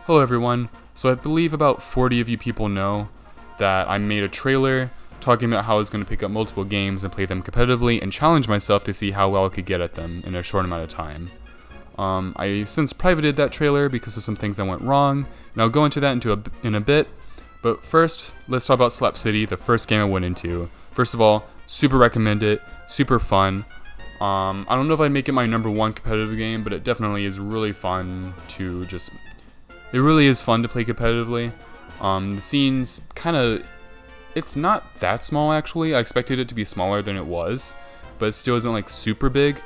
Hello everyone. So I believe about 40 of you people know that I made a trailer talking about how I was going to pick up multiple games and play them competitively and challenge myself to see how well I could get at them in a short amount of time. I since privated that trailer because of some things that went wrong, and I'll go into that in a bit. But first, let's talk about Slap City, the first game I went into. First of all, super recommend it, super fun. I don't know if I'd make it my number one competitive game, but it definitely is really fun to just... It really is fun to play competitively. The scene's it's not that small actually. I expected it to be smaller than it was, but it still isn't like super big.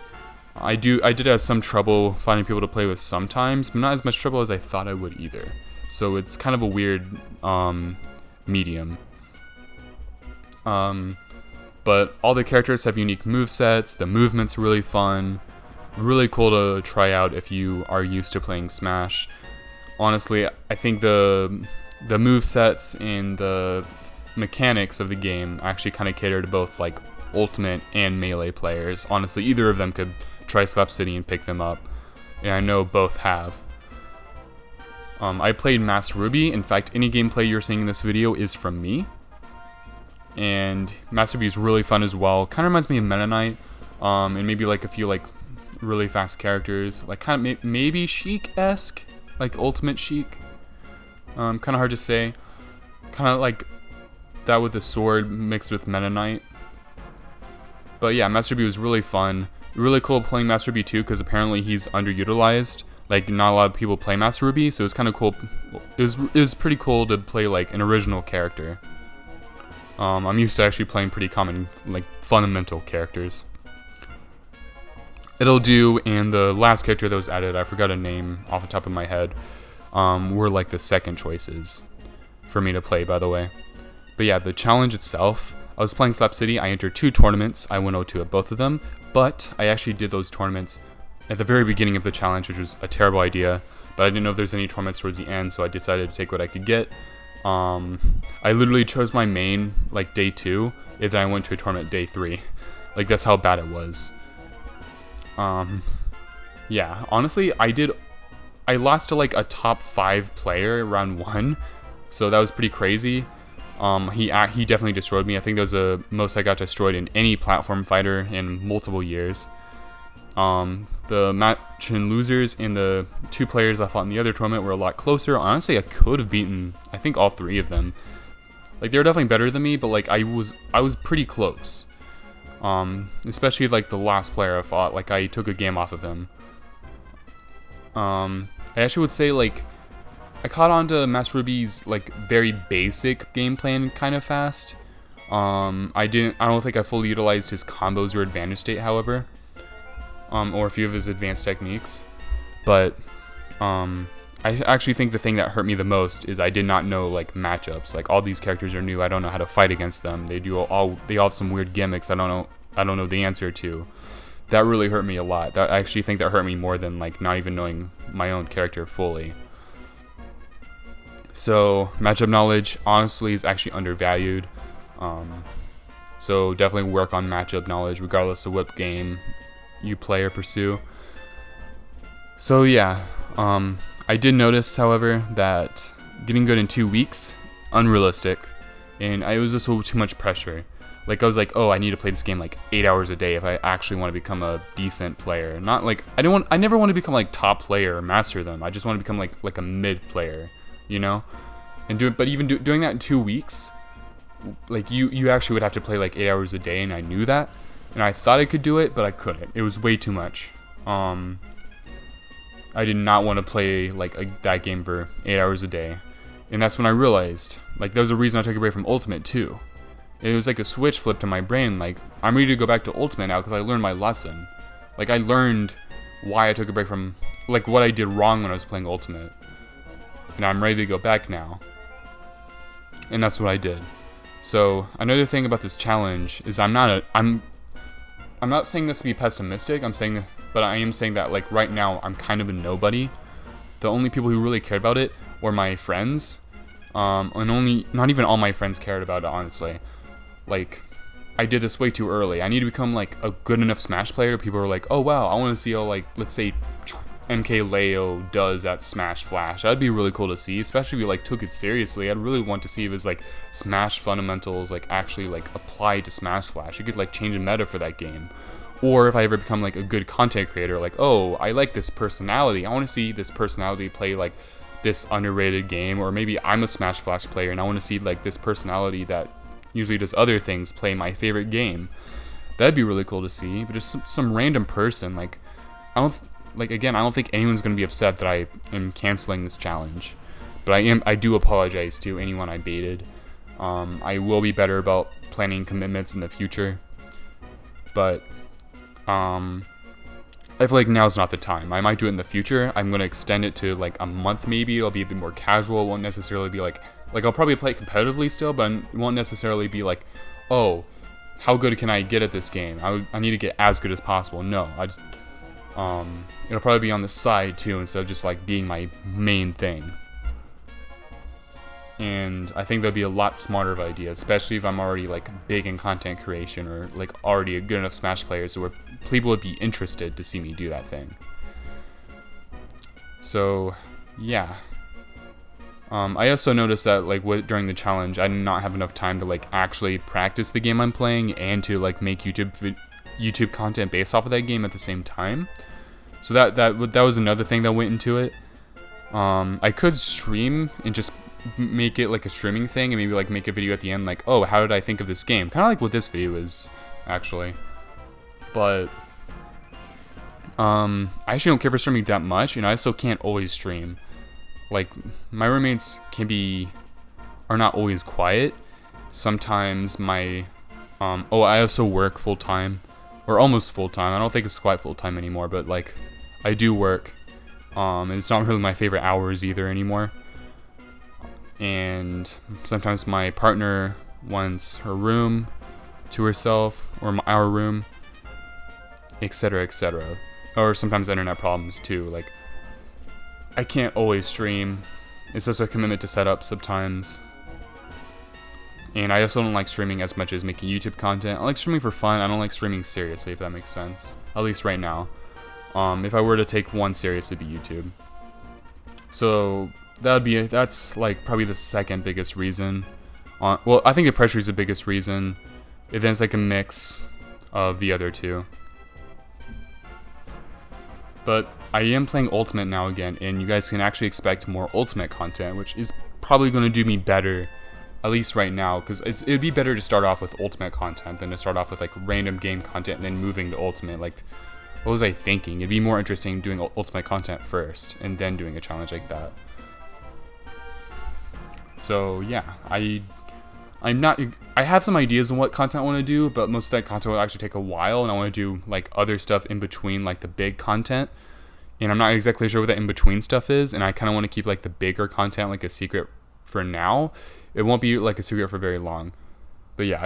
I did have some trouble finding people to play with sometimes, but not as much trouble as I thought I would either. So it's kind of a weird medium. But all the characters have unique movesets. The movement's really fun. Really cool to try out if you are used to playing Smash. Honestly, I think the movesets and the mechanics of the game actually kind of cater to both like Ultimate and Melee players. Honestly, either of them could try Slap City and pick them up, and I know both have. I played Master Ruby. In fact, any gameplay you're seeing in this video is from me. And Master Ruby is really fun as well. Kind of reminds me of Meta Knight, and maybe like a few like really fast characters, like kind of maybe Sheik-esque. Like Ultimate Sheik. Kind of hard to say. Kind of like that with the sword mixed with Meta Knight. But yeah, Master Ruby was really fun. Really cool playing Master Ruby 2 because apparently he's underutilized. Like not a lot of people play Master Ruby, so it's kind of cool. It was pretty cool to play like an original character. I'm used to actually playing pretty common, like fundamental characters. It'll do, and the last character that was added, I forgot a name off the top of my head, were like the second choices for me to play, by the way. But yeah, the challenge itself, I was playing Slap City, I entered 2 tournaments, I went 0-2 at both of them, but I actually did those tournaments at the very beginning of the challenge, which was a terrible idea, but I didn't know if there's any tournaments towards the end, so I decided to take what I could get. I literally chose my main, like, day 2, and then I went to a tournament day 3. Like, that's how bad it was. Yeah, honestly, I lost to like a top 5 player round 1, so that was pretty crazy. He definitely destroyed me. I think that was the most I got destroyed in any platform fighter in multiple years. The match and losers and the 2 players I fought in the other tournament were a lot closer. Honestly, I could have beaten, I think, all 3 of them. Like, they were definitely better than me, but like I was pretty close. Especially like the last player I fought, like I took a game off of him. I actually would say like I caught on to Master Ruby's like very basic game plan kind of fast. I don't think I fully utilized his combos or advantage state, however, or a few of his advanced techniques. But I actually think the thing that hurt me the most is I did not know like matchups. Like all these characters are new. I don't know how to fight against them. They all have some weird gimmicks I don't know the answer to. That really hurt me a lot. I actually think that hurt me more than like not even knowing my own character fully. So matchup knowledge honestly is actually undervalued. So definitely work on matchup knowledge regardless of what game you play or pursue. So yeah, I did notice, however, that getting good in 2 weeks, unrealistic, and it was just too much pressure. Like I was like, oh, I need to play this game like 8 hours a day if I actually want to become a decent player. Not like I never want to become like top player or master them. I just want to become like a mid player, you know. And doing that in 2 weeks, like you actually would have to play like 8 hours a day, and I knew that, and I thought I could do it, but I couldn't. It was way too much. I did not want to play like that game for 8 hours a day, and that's when I realized like there was a reason I took a break from Ultimate too. It was like a switch flipped in my brain. Like I'm ready to go back to Ultimate now because I learned my lesson. Like I learned why I took a break from like what I did wrong when I was playing Ultimate, and I'm ready to go back now. And that's what I did. So another thing about this challenge is I'm not saying this to be pessimistic. But I am saying that like right now I'm kind of a nobody. The only people who really cared about it were my friends, and not even all my friends cared about it, honestly. Like I did this way too early. I need to become like a good enough Smash player. People are like, oh wow, I want to see how like let's say MKLeo does at Smash Flash. That'd be really cool to see, especially if you like took it seriously. I'd really want to see if his like Smash fundamentals like actually like apply to Smash Flash. You could like change a meta for that game. Or if I ever become like a good content creator, like, oh, I like this personality. I want to see this personality play like this underrated game, or maybe I'm a Smash Flash player and I want to see like this personality that usually does other things play my favorite game. That'd be really cool to see. But just some random person, like, I don't think anyone's gonna be upset that I am canceling this challenge. But I do apologize to anyone I baited. I will be better about planning commitments in the future. But I feel like now's not the time. I might do it in the future. I'm gonna extend it to like a month maybe. It'll be a bit more casual. It won't necessarily be like I'll probably play it competitively still, but it won't necessarily be like, oh, how good can I get at this game? I need to get as good as possible. No, it'll probably be on the side too, instead of just like being my main thing. And I think that'd be a lot smarter of idea, especially if I'm already like big in content creation, or like already a good enough Smash player, so where people would be interested to see me do that thing. So yeah. I also noticed that like during the challenge, I did not have enough time to like actually practice the game I'm playing and to like make YouTube content based off of that game at the same time. So that was another thing that went into it. I could stream and just make it like a streaming thing, and maybe like make a video at the end like, oh, how did I think of this game? Kind of like what this video is, actually. But I actually don't care for streaming that much, and I still can't always stream. Like, my roommates are not always quiet. Sometimes I also work full-time, or almost full-time. I don't think it's quite full-time anymore, but like, I do work. And it's not really my favorite hours either anymore. And sometimes my partner wants her room to herself, or our room, etc., etc. Or sometimes internet problems too. Like, I can't always stream. It's just a commitment to set up sometimes. And I also don't like streaming as much as making YouTube content. I like streaming for fun. I don't like streaming seriously, if that makes sense. At least right now. If I were to take one serious, it'd be YouTube. So that's like probably the second biggest reason. Well, I think the pressure is the biggest reason. And then it's like a mix of the other two. But I am playing Ultimate now again, and you guys can actually expect more Ultimate content, which is probably going to do me better, at least right now, because it'd be better to start off with Ultimate content than to start off with like random game content and then moving to Ultimate. Like, what was I thinking? It'd be more interesting doing Ultimate content first and then doing a challenge like that. So yeah, I have some ideas on what content I want to do, but most of that content will actually take a while, and I want to do like other stuff in between, like the big content. And I'm not exactly sure what that in between stuff is, and I kind of want to keep like the bigger content like a secret for now. It won't be like a secret for very long. But yeah,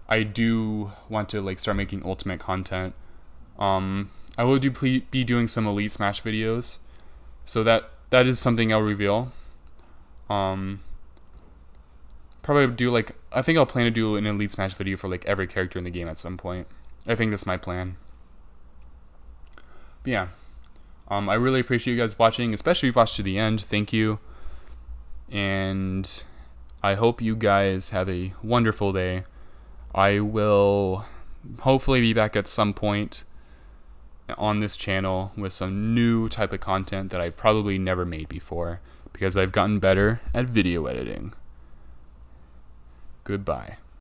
I do want to like start making Ultimate content. I will be doing some Elite Smash videos, so that is something I'll reveal. Probably do like, I think I'll plan to do an Elite Smash video for like every character in the game at some point. I think that's my plan. But yeah, I really appreciate you guys watching, especially if you watched to the end. Thank you. And I hope you guys have a wonderful day. I will hopefully be back at some point on this channel with some new type of content that I've probably never made before, because I've gotten better at video editing. Goodbye.